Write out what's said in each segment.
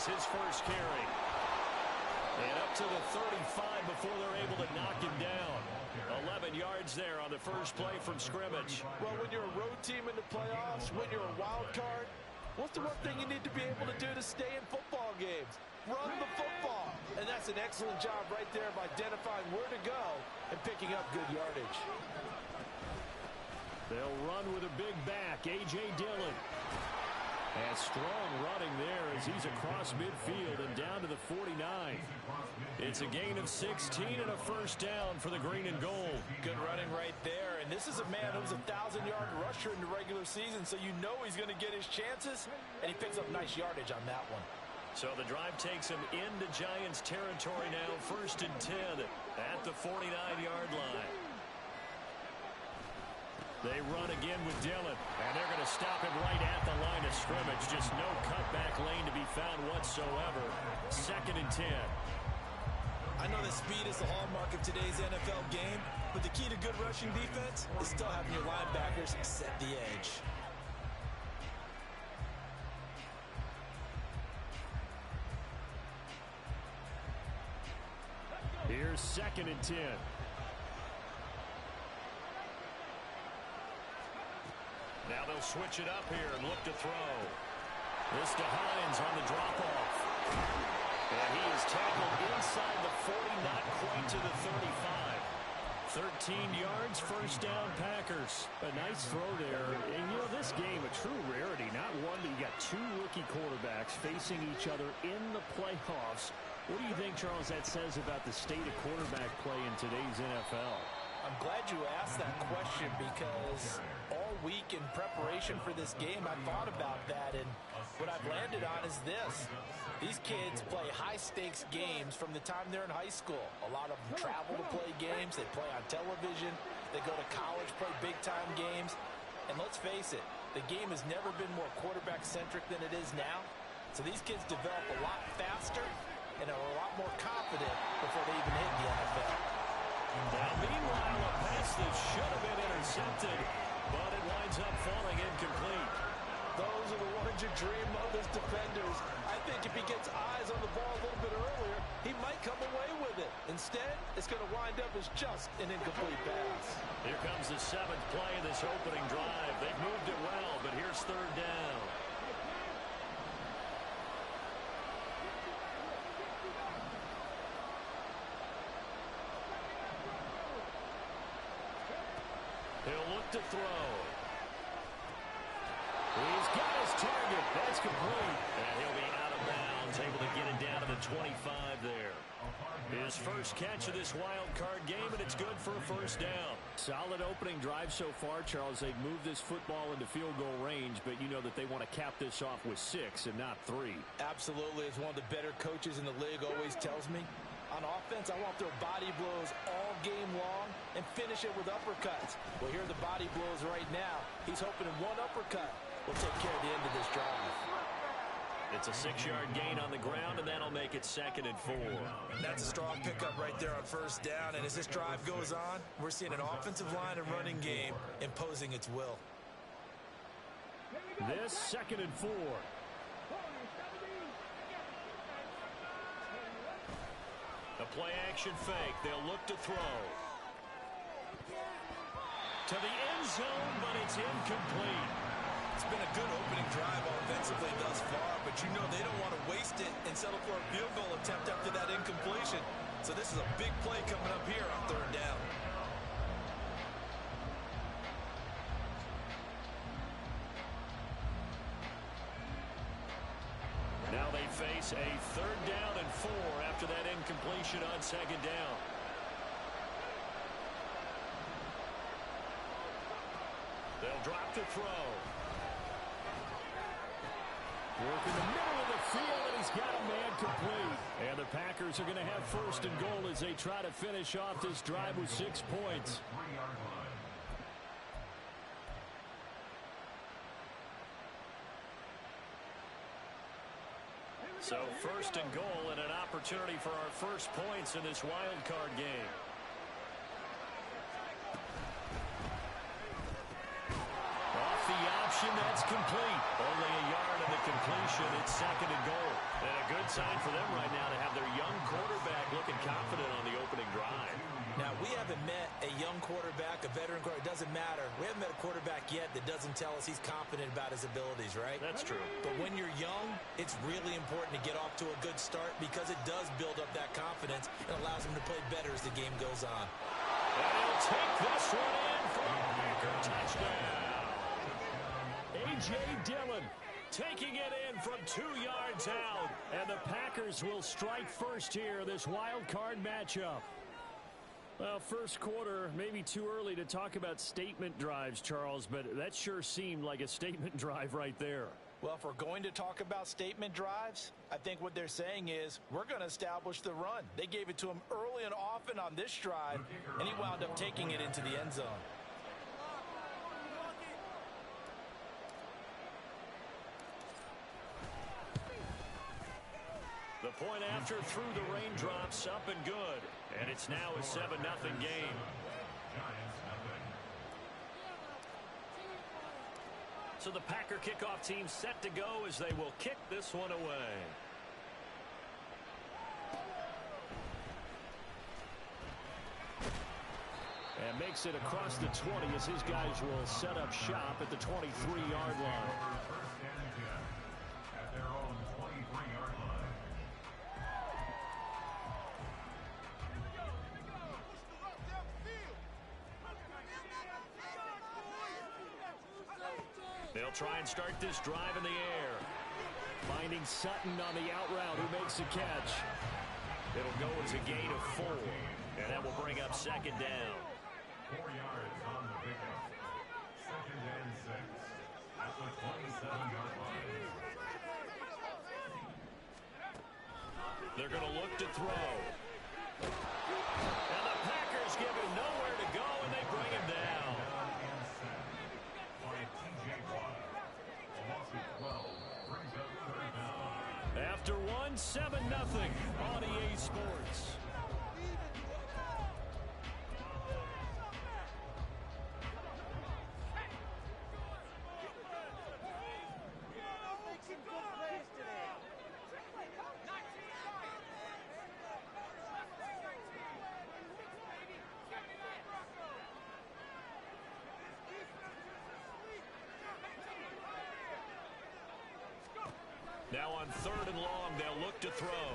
Hines, his first carry. And up to the 35 before they're able to knock him down. 11 yards there on the first play from scrimmage. Well, when you're a road team in the playoffs, when you're a wild card, what's the one thing you need to be able to do to stay in football games? Run the football. And that's an excellent job right there of identifying where to go and picking up good yardage. They'll run with a big back, A.J. Dillon. And strong running there as he's across midfield and down to the 49. It's a gain of 16 and a first down for the green and gold. Good running right there. And this is a man who's a 1,000-yard rusher in the regular season, so you know he's going to get his chances, and he picks up nice yardage on that one. So the drive takes him into Giants territory now, 1st and 10 at the 49-yard line. They run again with Dillon, and they're going to stop him right at the line of scrimmage. Just no cutback lane to be found whatsoever. 2nd and 10. I know that speed is the hallmark of today's NFL game, but the key to good rushing defense is still having your linebackers set the edge. Here's 2nd and 10. Now they'll switch it up here and look to throw. This to Hines on the drop-off. And he is tackled inside the 40, not quite to the 35. 13 yards, first down, Packers. A nice throw there. And, you know, this game, a true rarity. Not one, but you got two rookie quarterbacks facing each other in the playoffs. What do you think, Charles, that says about the state of quarterback play in today's NFL? I'm glad you asked that question because all week in preparation for this game, I thought about that, and what I've landed on is this. These kids play high-stakes games from the time they're in high school. A lot of them travel to play games. They play on television. They go to college, play big-time games. And let's face it, the game has never been more quarterback-centric than it is now. So these kids develop a lot faster and are a lot more confident before they even hit the NFL. Now, meanwhile, a pass that should have been intercepted, but it winds up falling incomplete. Those are the ones you dream of as defenders. I think if he gets eyes on the ball a little bit earlier, he might come away with it. Instead, it's going to wind up as just an incomplete pass. Here comes the 7th play of this opening drive. They've moved it well, but here's 3rd down. He'll look to throw. He's got his target. That's complete. And he'll be out of bounds, able to get it down to the 25 there. His first catch of this wild card game, and it's good for a first down. Solid opening drive so far, Charles. They've moved this football into field goal range, but you know that they want to cap this off with 6 and not 3. Absolutely. As one of the better coaches in the league always tells me, on offense, I want their body blows all game long and finish it with uppercuts. Well, here are the body blows right now. He's hoping in one uppercut will take care of the end of this drive. It's a 6-yard gain on the ground, and that'll make it 2nd and 4. That's a strong pickup right there on first down. And as this drive goes on, we're seeing an offensive line and running game imposing its will. This 2nd and 4. A play-action fake. They'll look to throw. To the end zone, but it's incomplete. It's been a good opening drive offensively thus far, but you know they don't want to waste it and settle for a field goal attempt after that incompletion. So this is a big play coming up here on 3rd down. Now they face a 3rd down and 4 after that incompletion on 2nd down. They'll drop to throw. Work in the middle of the field, and he's got a man complete. And the Packers are going to have 1st and goal as they try to finish off this drive with 6 points. So 1st and goal and an opportunity for our first points in this wild card game. Off the option, That's complete. Only a yard on the completion. It's second and goal. And a good sign for them right now to have their young quarterback looking confident on the opening drive. Now, we haven't met a young quarterback, a veteran quarterback. It doesn't matter. We haven't met a quarterback yet that doesn't tell us he's confident about his abilities, right? That's true. But when you're young, it's really important to get off to a good start because it does build up that confidence and allows him to play better as the game goes on. And he'll take this one in for a Packer touchdown. A.J. Dillon taking it in from 2 yards out. And the Packers will strike first here, this wild card matchup. Well, first quarter, maybe too early to talk about statement drives, Charles, but that sure seemed like a statement drive right there. Well, if we're going to talk about statement drives, I think what they're saying is we're going to establish the run. They gave it to him early and often on this drive, and he wound up taking it into the end zone. The point after through the raindrops, up and good. And it's now a 7-0 game. So the Packer kickoff team set to go as they will kick this one away. And makes it across the 20 as his guys will set up shop at the 23-yard line. They'll try and start this drive in the air. Finding Sutton on the out route, who makes the catch. It'll go as a gain of 4. And that will bring up second down. 4 yards on the pickup. Second and 6. At the 27-yard line. They're going to look to throw. And the Packers give him nowhere to go, and they bring him down. After one, 7-0 on EA Sports. Now on 3rd and long, they'll look to throw.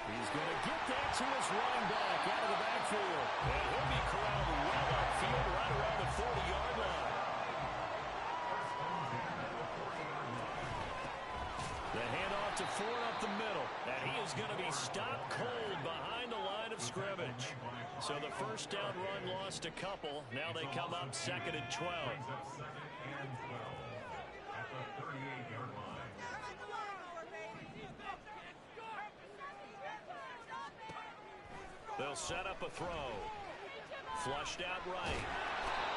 He's going to get that to his running back out of the backfield. And he'll be corralled well upfield right around the 40-yard line. The handoff to Ford up the middle. And he is going to be stopped cold behind the line of scrimmage. So the first down run lost a couple. Now they come up 2nd and 12. They'll set up a throw. Flushed out right.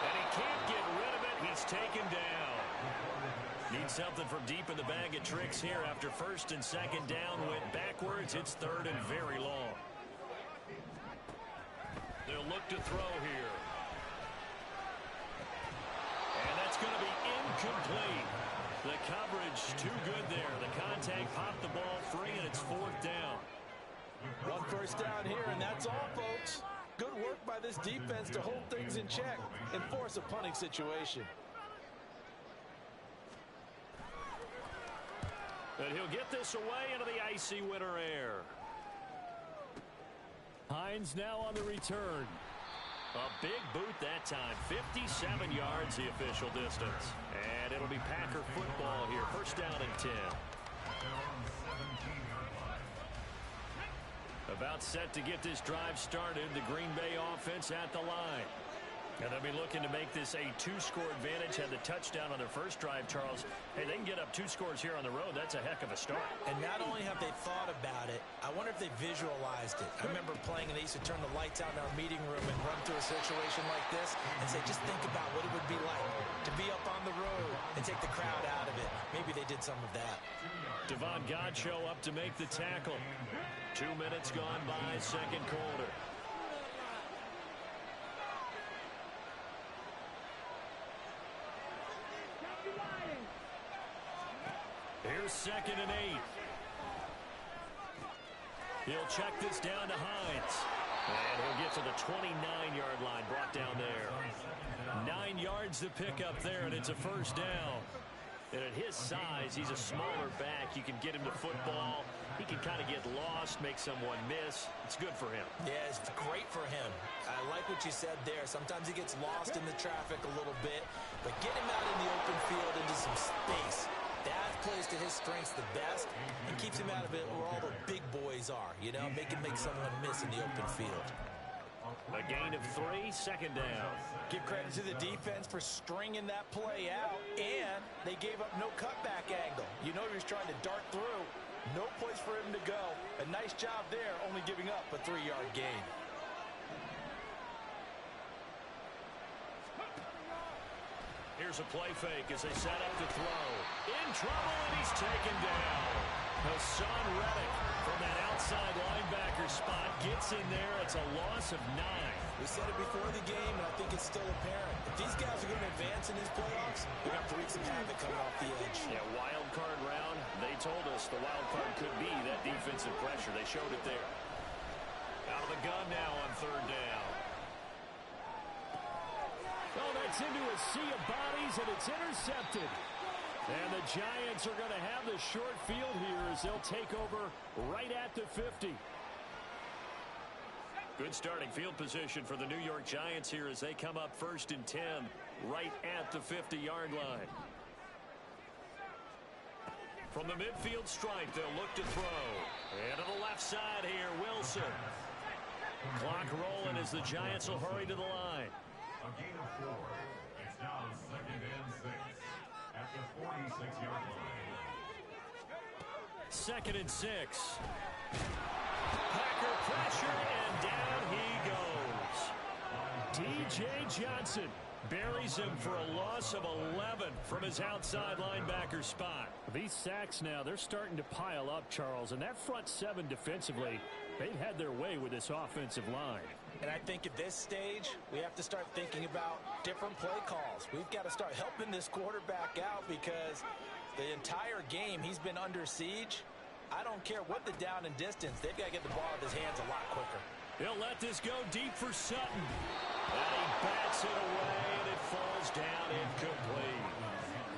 And he can't get rid of it. He's taken down. Needs something from deep in the bag of tricks here after 1st and 2nd down. Went backwards. It's 3rd and very long. They'll look to throw here. And that's going to be incomplete. The coverage too good there. The contact popped the ball free, and it's 4th down. 1 first down here, and that's all, folks. Good work by this defense to hold things in check and force a punting situation. And he'll get this away into the icy winter air. Hines now on the return. A big boot that time. 57 yards the official distance. And it'll be Packer football here. First down and 10. About set to get this drive started. The Green Bay offense at the line. And they'll be looking to make this a 2-score advantage. Had the touchdown on their first drive, Charles. Hey, they can get up 2 scores here on the road. That's a heck of a start. And not only have they thought about it, I wonder if they visualized it. I remember playing, and they used to turn the lights out in our meeting room and run through a situation like this and say, just think about what it would be like to be up on the road and take the crowd out of it. Maybe they did some of that. Devon Godchaux up to make the tackle. 2 minutes gone by, second quarter. First, second, and 8. He'll check this down to Hines. And he'll get to the 29-yard line, brought down there. 9 yards to pick up there, and it's a first down. And at his size, he's a smaller back. You can get him to football. He can kind of get lost, make someone miss. It's good for him. Yeah, it's great for him. I like what you said there. Sometimes he gets lost in the traffic a little bit, but get him out in the open field into some space. That plays to his strengths the best and keeps him out of it where all the big boys are. You know, make someone miss in the open field. A gain of 3, second down. Give credit to the defense for stringing that play out, and they gave up no cutback angle. You know he was trying to dart through. No place for him to go. A nice job there, only giving up a 3-yard gain. Here's a play fake as they set up to throw. In trouble, and he's taken down. Hassan Reddick from that outside linebacker spot gets in there. It's a loss of 9. We said it before the game, and I think it's still apparent. If these guys are going to advance in these playoffs, they're going to have to wreak some havoc coming off the edge. Yeah, wild card round. They told us the wild card could be that defensive pressure. They showed it there. Out of the gun now on third down. Oh, that's into a sea of bodies, and it's intercepted. And the Giants are going to have the short field here as they'll take over right at the 50. Good starting field position for the New York Giants here as they come up first and 10 right at the 50-yard line. From the midfield stripe, they'll look to throw. And to the left side here, Wilson. Clock rolling as the Giants will hurry to the line. A gain of 4. It's now second and 6 at the 46-yard line. Second and 6. Packer pressure, and down he goes. D.J. Johnson buries him for a loss of 11 from his outside linebacker spot. These sacks now, they're starting to pile up, Charles, and that front 7 defensively, they've had their way with this offensive line. And I think at this stage, we have to start thinking about different play calls. We've got to start helping this quarterback out because the entire game he's been under siege. I don't care what the down and distance. They've got to get the ball out of his hands a lot quicker. He'll let this go deep for Sutton. And he bats it away, and it falls down incomplete.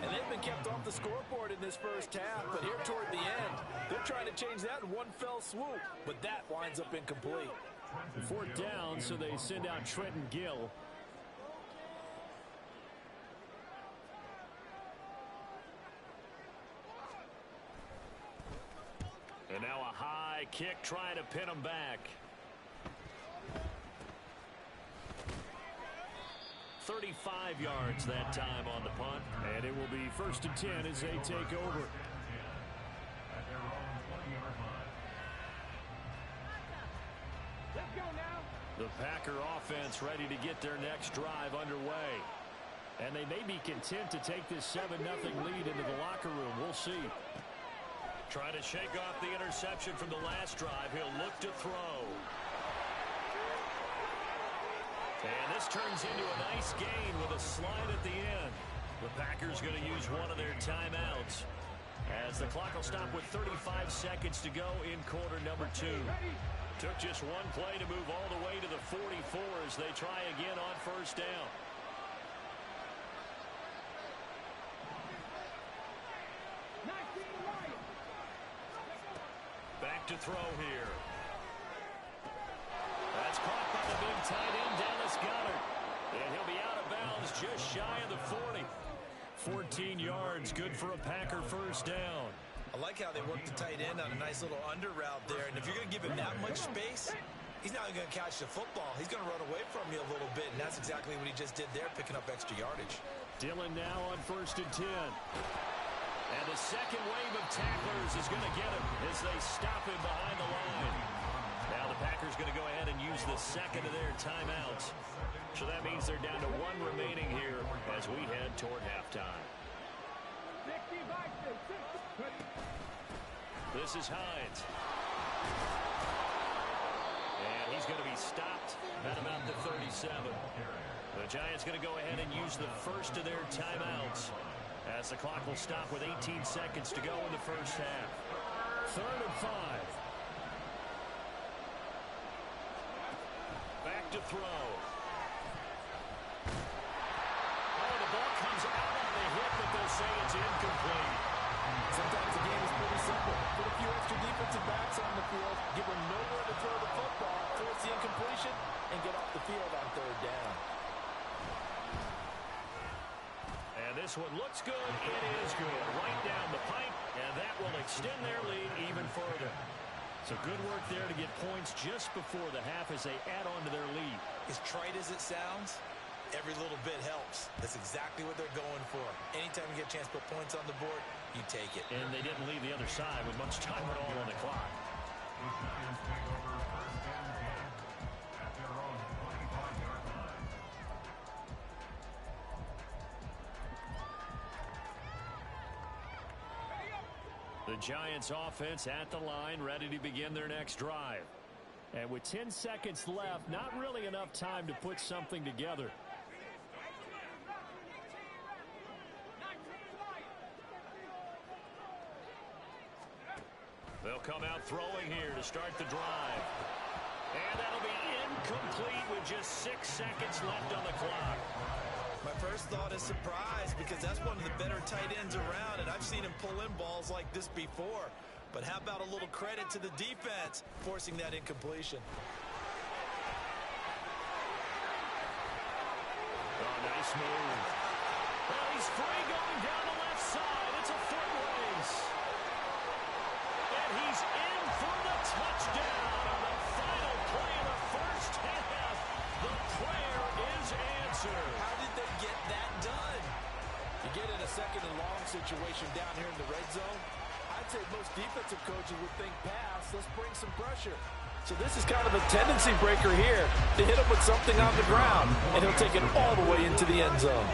And they've been kept off the scoreboard in this first half, but here toward the end, they're trying to change that in one fell swoop. But that winds up incomplete. 4th down, so they send out Trenton Gill. And now a high kick trying to pin him back. 35 yards that time on the punt. And it will be 1st and 10 as they take over. At their own 20-yard line. Let's go now. The Packer offense ready to get their next drive underway. And they may be content to take this 7-0 lead into the locker room. We'll see. Trying to shake off the interception from the last drive. He'll look to throw. And this turns into a nice gain with a slide at the end. The Packers going to use one of their timeouts as the clock will stop with 35 seconds to go in quarter number 2. Took just one play to move all the way to the 44 as they try again on first down. Back to throw here. That's caught by the big tight end, Dallas Goedert. And he'll be out of bounds just shy of the 40. 14 yards, good for a Packer first down. I like how they work the tight end on a nice little under route there. And if you're going to give him that much space, he's not going to catch the football. He's going to run away from you a little bit, and that's exactly what he just did there, picking up extra yardage. Dillon now on 1st and 10. And the second wave of tacklers is going to get him as they stop him behind the line. Now the Packers going to go ahead and use the second of their timeouts. So that means they're down to 1 remaining here as we head toward halftime. This is Hines. And he's going to be stopped at about the 37. The Giants going to go ahead and use the first of their timeouts As the clock will stop with 18 seconds to go in the first half. 3rd and 5. Back to throw. Oh, the ball comes out on the hit, but they'll say it's incomplete. Sometimes the game is pretty simple. Put a few extra defensive backs on the field, give them nowhere to throw the football, force the incompletion, and get off the field on 3rd down. And this one looks good. It is good. Right down the pipe, and that will extend their lead even further. So good work there to get points just before the half as they add on to their lead. As trite as it sounds, every little bit helps. That's exactly what they're going for. Anytime you get a chance to put points on the board, you take it. And they didn't leave the other side with much time at all on the clock. The Giants take over 1st and 10 at their own 25-yard line. The Giants offense at the line, ready to begin their next drive. And with 10 seconds left, not really enough time to put something together. They'll come out throwing here to start the drive. And that'll be incomplete with just 6 seconds left on the clock. My first thought is surprise, because that's one of the better tight ends around, and I've seen him pull in balls like this before. But how about a little credit to the defense forcing that incompletion? Oh, nice move. Well, he's free going down the left side. It's a foot race. And he's in for the touchdown on the final play of the first half. The prayer is answered. How did they get that done? You get in a 2nd and long situation down here in the red zone. I'd say most defensive coaches would think pass. Let's bring some pressure. So this is kind of a tendency breaker here to hit him with something on the ground, and he'll take it all the way into the end zone.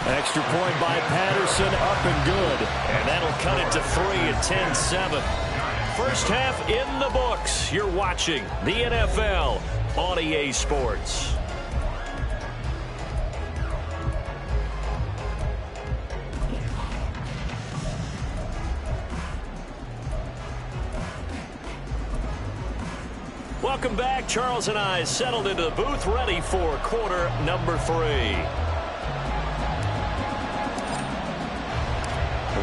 Extra point by Patterson, up and good. And that'll cut it to 3 at 10-7. First half in the books. You're watching the NFL on EA Sports. Welcome back. Charles and I settled into the booth, ready for quarter number 3.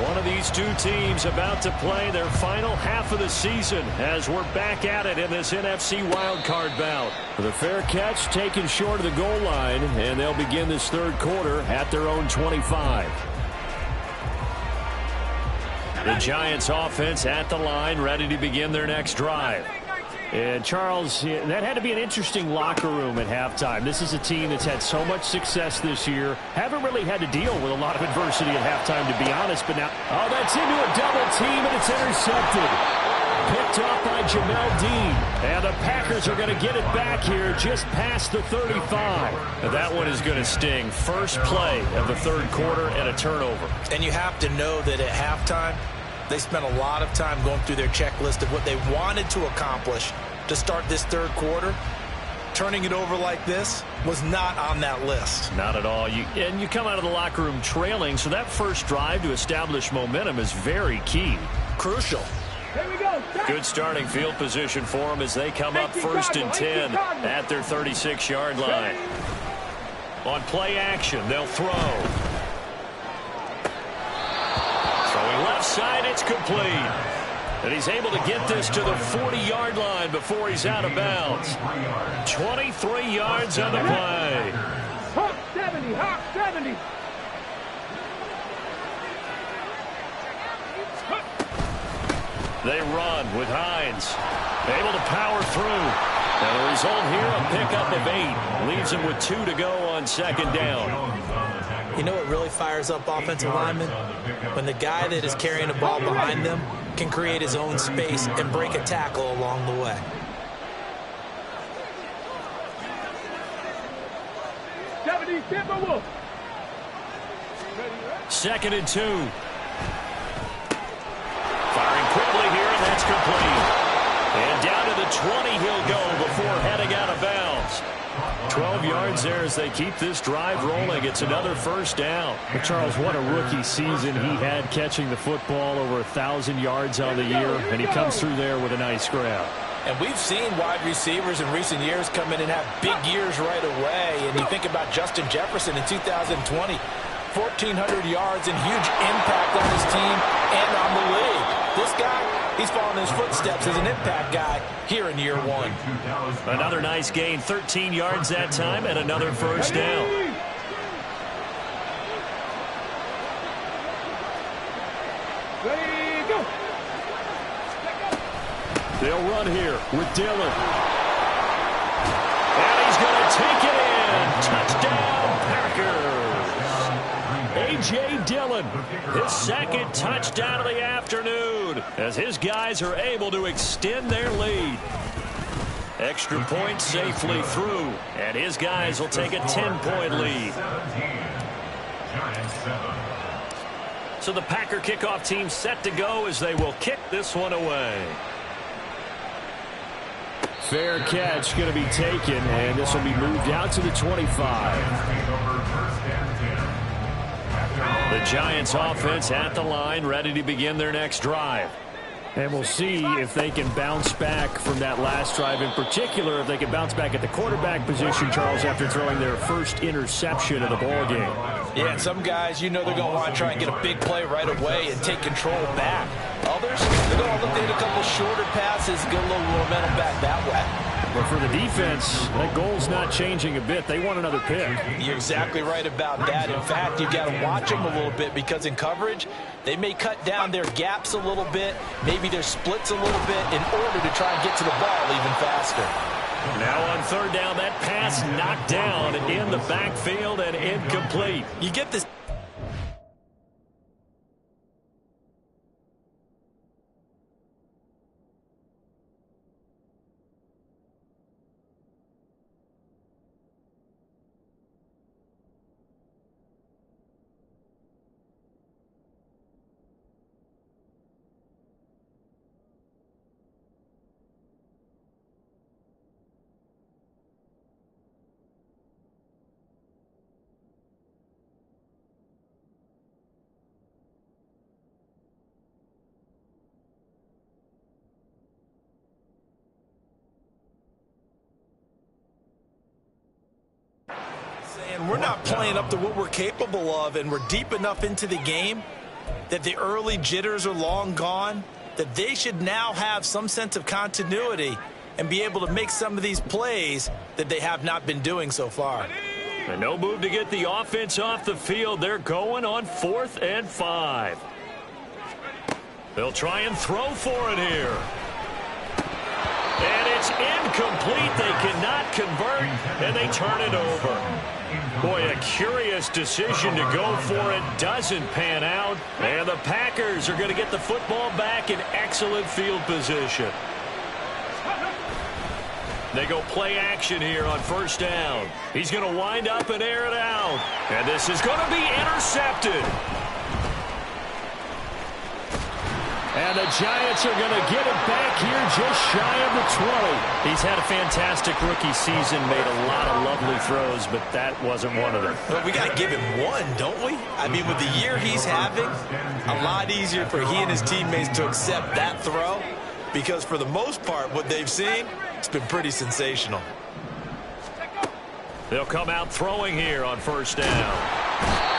One of these two teams about to play their final half of the season as we're back at it in this NFC wildcard bout. The fair catch taken short of the goal line, and they'll begin this 3rd quarter at their own 25. The Giants offense at the line, ready to begin their next drive. And Charles, that had to be an interesting locker room at halftime. This is a team that's had so much success this year. Haven't really had to deal with a lot of adversity at halftime, to be honest. But now, oh, that's into a double team, and it's intercepted. Picked off by Jamel Dean. And the Packers are going to get it back here just past the 35. Now that one is going to sting. First play of the 3rd quarter and a turnover. And you have to know that at halftime, they spent a lot of time going through their checklist of what they wanted to accomplish to start this 3rd quarter. Turning it over like this was not on that list. Not at all. And you come out of the locker room trailing, so that first drive to establish momentum is very key. Crucial. Here we go. Good starting field position for them as they come up 1st and 10 at their 36-yard line. On play action, they'll throw. Left side, it's complete. And he's able to get this to the 40-yard line before he's out of bounds. 23 yards on the play. Hawk 70, Hawk 70. They run with Hines. Able to power through. And the result here, a pickup of 8. Leaves him with 2 to go on 2nd down. You know what really fires up offensive linemen? When the guy that is carrying the ball behind them can create his own space and break a tackle along the way. 70, Timberwolf. 2nd and 2. Firing quickly here, and that's complete. And down to the 20 he'll go before heading out of bounds. 12 yards there as they keep this drive rolling. It's another first down. But Charles, what a rookie season he had, catching the football over 1,000 yards on the year, and he comes through there with a nice grab. And we've seen wide receivers in recent years come in and have big years right away. And you think about Justin Jefferson in 2020, 1,400 yards and huge impact on his team and on the league. This guy, he's following his footsteps as an impact guy here in year one. Another nice gain, 13 yards that time, and another first down. Ready, go. They'll run here with Dillon. And he's going to take it in. Touchdown, Packers. A.J. Dillon, his second touchdown of the afternoon, as his guys are able to extend their lead. Extra point safely through, and his guys will take a 10-point lead. So the Packer kickoff team set to go as they will kick this one away. Fair catch going to be taken, and this will be moved out to the 25. The Giants offense at the line, ready to begin their next drive. And we'll see if they can bounce back from that last drive, in particular if they can bounce back at the quarterback position, Charles, after throwing their first interception of the ball game. Yeah, and some guys, you know, they're going to want to try and get a big play right away and take control back. Others, they're going to look to hit a couple shorter passes, get a little momentum back that way. But for the defense, that goal's not changing a bit. They want another pick. You're exactly right about that. In fact, you've got to watch them a little bit, because in coverage, they may cut down their gaps a little bit, maybe their splits a little bit, in order to try and get to the ball even faster. Now on third down, that pass knocked down in the backfield and incomplete. You get this. And we're not playing up to what we're capable of, and we're deep enough into the game that the early jitters are long gone, that they should now have some sense of continuity and be able to make some of these plays that they have not been doing so far. And no move to get the offense off the field. They're going on 4th and 5. They'll try and throw for it here. And it's incomplete. They cannot convert, and they turn it over. Boy, a curious decision to go for it. Doesn't pan out. And the Packers are going to get the football back in excellent field position. They go play action here on first down. He's going to wind up and air it out. And this is going to be intercepted. And the Giants are going to get it back here just shy of the 20. He's had a fantastic rookie season, made a lot of lovely throws, but that wasn't one of them. But we got to give him one, don't we? I mean, with the year he's having, a lot easier for he and his teammates to accept that throw, because for the most part, what they've seen, it's been pretty sensational. They'll come out throwing here on first down.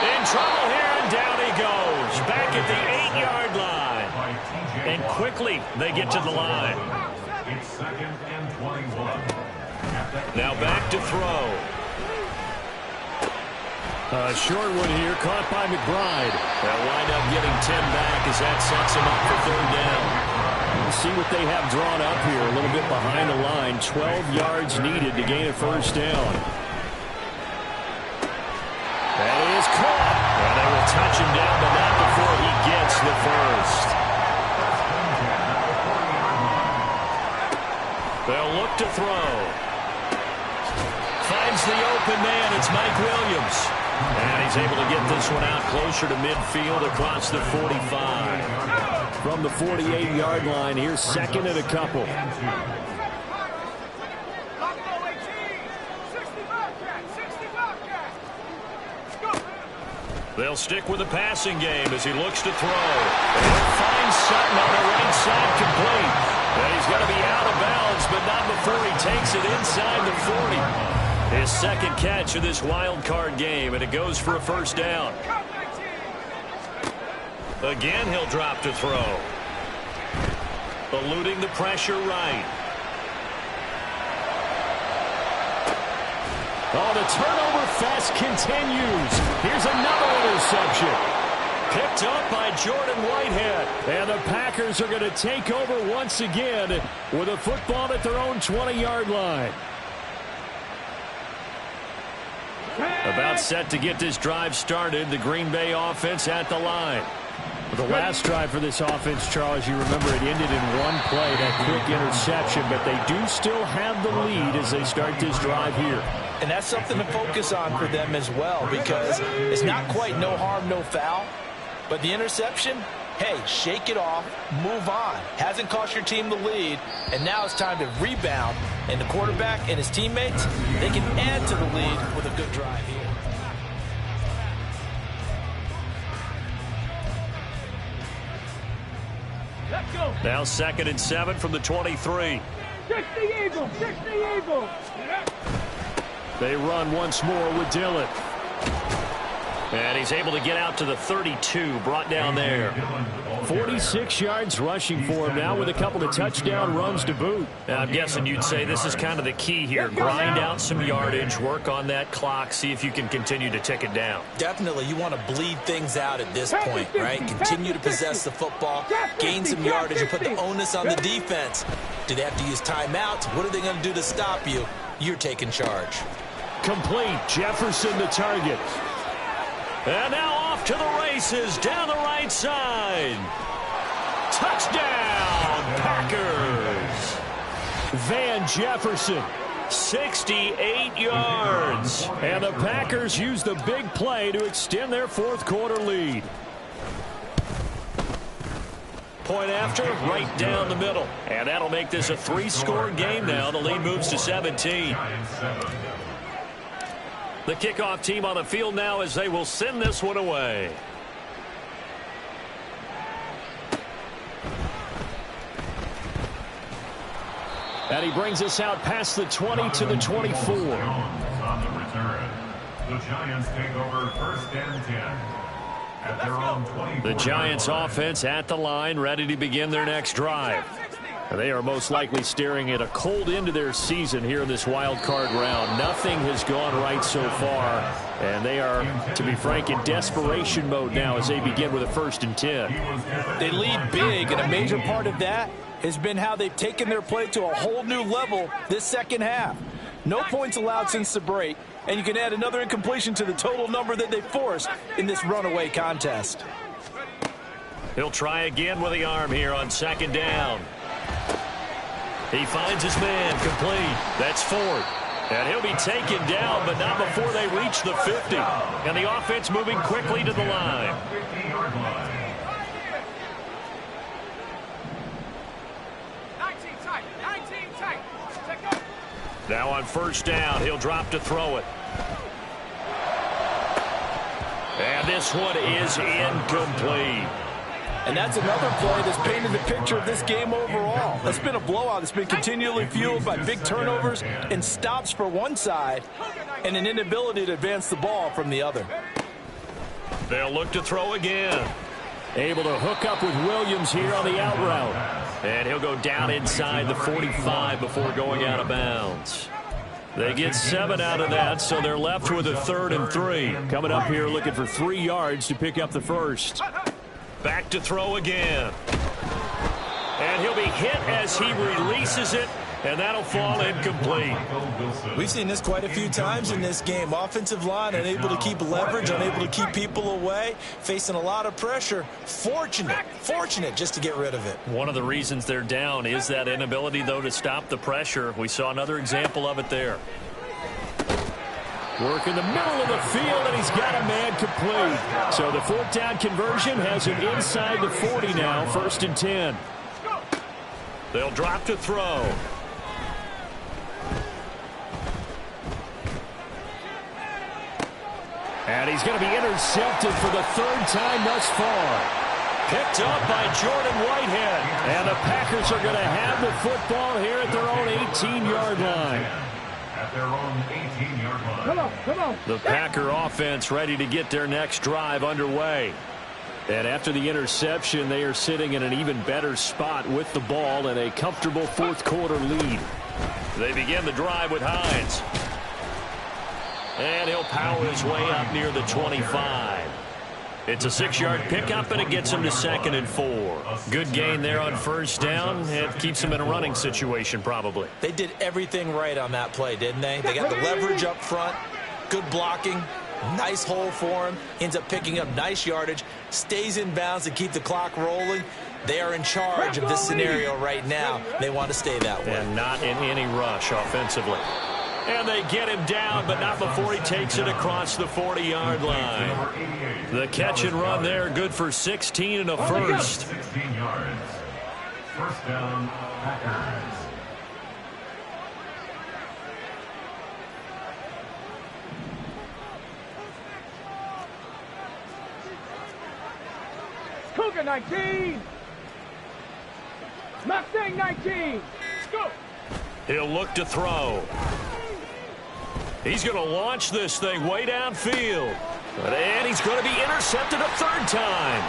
In trouble here, and down he goes. Back at the 8-yard line. And quickly, they get to the line. It's 2nd and 21. Now back to throw. A short one here, caught by McBride. They'll wind up getting 10 back as that sets them up for third down. We'll see what they have drawn up here. A little bit behind the line. 12 yards needed to gain a first down. That is caught. And they will touch him down, but not before he gets the first. They'll look to throw. Finds the open man. It's Mike Williams. And he's able to get this one out closer to midfield across the 45. From the 48-yard line, here's 2nd and a couple. They'll stick with the passing game as he looks to throw. And he'll find Sutton on the right side complete. And he's going to be out of bounds, but not before he takes it inside the 40. His second catch of this wild card game, and it goes for a first down. Again, he'll drop to throw. Eluding the pressure right. Oh, the turnover fest continues. Here's another interception. Picked up by Jordan Whitehead. And the Packers are going to take over once again with a football at their own 20-yard line. About set to get this drive started. The Green Bay offense at the line. The last drive for this offense, Charles, you remember it ended in one play, that quick interception, but they do still have the lead as they start this drive here. And that's something to focus on for them as well, because it's not quite no harm, no foul. But the interception, hey, shake it off, move on. Hasn't cost your team the lead, and now it's time to rebound. And the quarterback and his teammates, they can add to the lead with a good drive here. Let's go. Now 2nd and 7 from the 23. 60 Eagles. 60 Eagles. They run once more with Dillon. And he's able to get out to the 32, brought down there. 46 yards rushing for him now with a couple of touchdown runs to boot. Now, I'm guessing you'd say this is kind of the key here. Grind out some yardage, work on that clock, see if you can continue to tick it down. Definitely, you want to bleed things out at this point, right? Continue to possess the football, gain some yardage, and put the onus on the defense. Do they have to use timeouts? What are they going to do to stop you? You're taking charge. Complete. Jefferson the target. And now off to the races down the right side. Touchdown, Packers. Van Jefferson. 68 yards. And the Packers use the big play to extend their fourth quarter lead. Point after, right down the middle. And that'll make this a 3-score game now. The lead moves to 17. The kickoff team on the field now as they will send this one away. And he brings us out past the 20 to the 24. On the return, the Giants take over 1st and 10 at their own 24. The Giants offense at the line, ready to begin their next drive. They are most likely staring at a cold end to their season here in this wild card round. Nothing has gone right so far, and they are, to be frank, in desperation mode now as they begin with a 1st and 10. They lead big, and a major part of that has been how they've taken their play to a whole new level this second half. No points allowed since the break, and you can add another incompletion to the total number that they forced in this runaway contest. He'll try again with the arm here on 2nd down. He finds his man complete. That's Ford. And he'll be taken down, but not before they reach the 50. And the offense moving quickly to the line. 50-yard line. 19 tight. 19 tight. Check go. Now on 1st down, he'll drop to throw it. And this one is incomplete. And that's another play that's painted the picture of this game overall. It's been a blowout that's been continually fueled by big turnovers and stops for one side and an inability to advance the ball from the other. They'll look to throw again. Able to hook up with Williams here on the out route. And he'll go down inside the 45 before going out of bounds. They get 7 out of that, so they're left with a 3rd and 3. Coming up here looking for 3 yards to pick up the first. Back to throw again. And he'll be hit as he releases it, and that'll fall incomplete. We've seen this quite a few times in this game. Offensive line unable to keep leverage, unable to keep people away, facing a lot of pressure. Fortunate just to get rid of it. One of the reasons they're down is that inability, though, to stop the pressure. We saw another example of it there. Work in the middle of the field, and he's got a man complete. So the 4th down conversion has him inside the 40 now, 1st and 10. They'll drop to throw. And And he's going to be intercepted for the third time thus far. Picked up by Jordan Whitehead. And the Packers are going to have the football here at their own 18-yard line. At their own 18-yard line. Come on. The Packer offense ready to get their next drive underway. And after the interception, they are sitting in an even better spot with the ball and a comfortable fourth quarter lead. They begin the drive with Hines. And he'll power his way up near the 25. It's a 6-yard pickup, and it gets him to 2nd and 4. Good gain there on first down. It keeps him in a running situation, probably. They did everything right on that play, didn't they? They got the leverage up front, good blocking, nice hole for him, ends up picking up nice yardage, stays in bounds to keep the clock rolling. They are in charge of this scenario right now. They want to stay that way. And not in any rush offensively. And they get him down, but not before he takes it across the 40-yard line. The catch and run there, good for 16 and a first. 16 yards. First down, Packers. Cougar 19. Mustang 19. Let's go. He'll look to throw. He's going to launch this thing way downfield. And he's going to be intercepted a third time.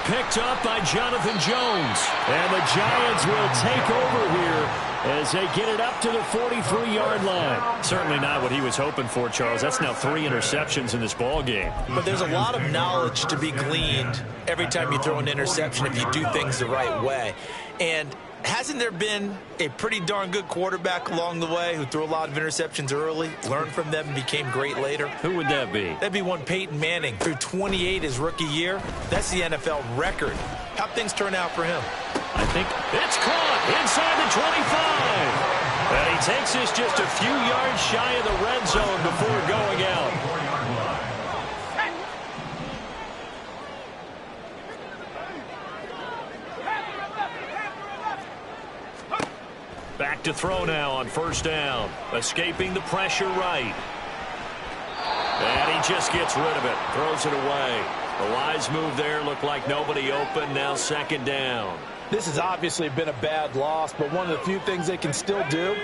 Picked up by Jonathan Jones. And the Giants will take over here as they get it up to the 43-yard line. Certainly not what he was hoping for, Charles. That's now 3 interceptions in this ball game. But there's a lot of knowledge to be gleaned every time you throw an interception if you do things the right way. And hasn't there been a pretty darn good quarterback along the way who threw a lot of interceptions early, learned from them, and became great later? Who would that be? That'd be one Peyton Manning. Threw 28 his rookie year. That's the NFL record. How'd things turn out for him? I think it's caught inside the 25. And he takes this just a few yards shy of the red zone before going out. Back to throw now on first down. Escaping the pressure right. And he just gets rid of it. Throws it away. The wise move there. Looked like nobody open. Now 2nd down. This has obviously been a bad loss, but one of the few things they can still do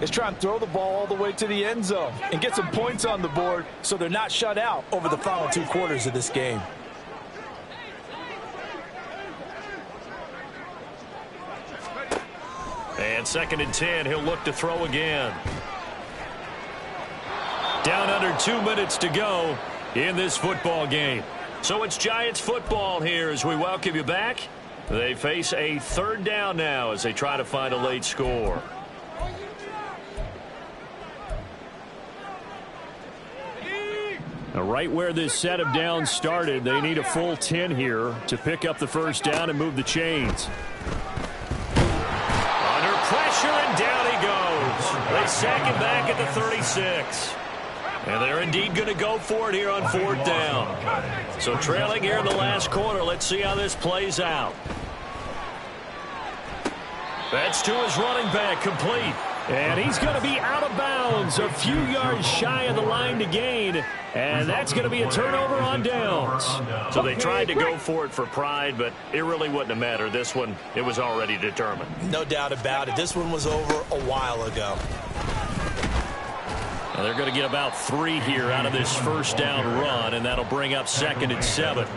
is try and throw the ball all the way to the end zone and get some points on the board so they're not shut out over the final 2 quarters of this game. And 2nd and 10, he'll look to throw again. Down under 2 minutes to go in this football game. So it's Giants football here as we welcome you back. They face a 3rd down now as they try to find a late score. Now, right where this set of downs started, they need a full 10 here to pick up the first down and move the chains. Pressure, and down he goes. They sack him back at the 36. And they're indeed going to go for it here on 4th down. So trailing here in the last quarter. Let's see how this plays out. That's to his running back, complete. And he's going to be out of bounds, a few yards shy of the line to gain. And that's going to be a turnover on downs. So they tried to go for it for pride, but it really wouldn't have mattered. This one, it was already determined. No doubt about it. This one was over a while ago. Now they're going to get about 3 here out of this first down run, and that'll bring up 2nd and 7.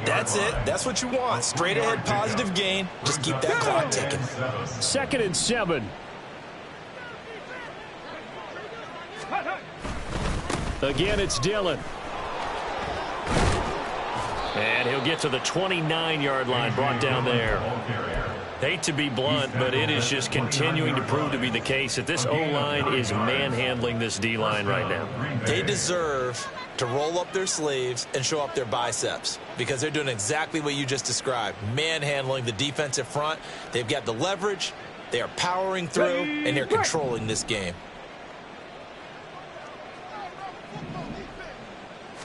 That's it. That's what you want. Straight ahead positive gain. Just keep that clock ticking. 2nd and 7. Again, it's Dillon. And he'll get to the 29-yard line, brought down there. Hate to be blunt, but it is just continuing to prove to be the case that this O-line is manhandling this D-line right now. They deserve to roll up their sleeves and show up their biceps because they're doing exactly what you just described, manhandling the defensive front. They've got the leverage, they are powering through, and they're controlling this game.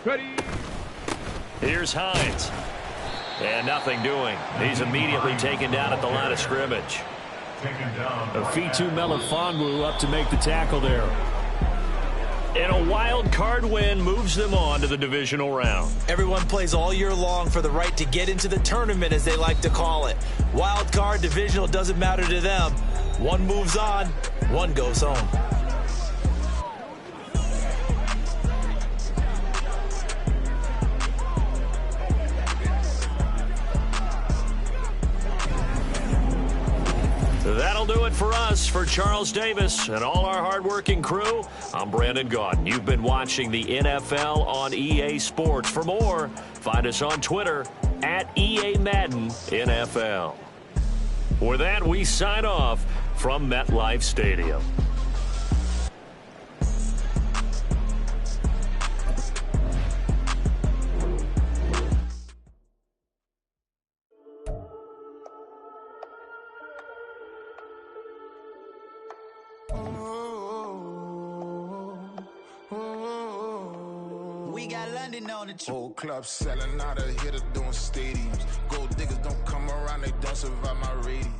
Ready. Here's Hines. And nothing doing. He's immediately taken down at the line of scrimmage. Afitu Melifonwu up to make the tackle there. And a wild card win moves them on to the divisional round. Everyone plays all year long for the right to get into the tournament, as they like to call it. Wild card, divisional, doesn't matter to them. One moves on, one goes home. That'll do it for us. For Charles Davis and all our hardworking crew, I'm Brandon Gaudin. You've been watching the NFL on EA Sports. For more, find us on Twitter at EA Madden NFL. For that, we sign off from MetLife Stadium. We got London on the trip. Whole club selling out, a hitter doing stadiums. Gold diggers don't come around, they don't survive my radius.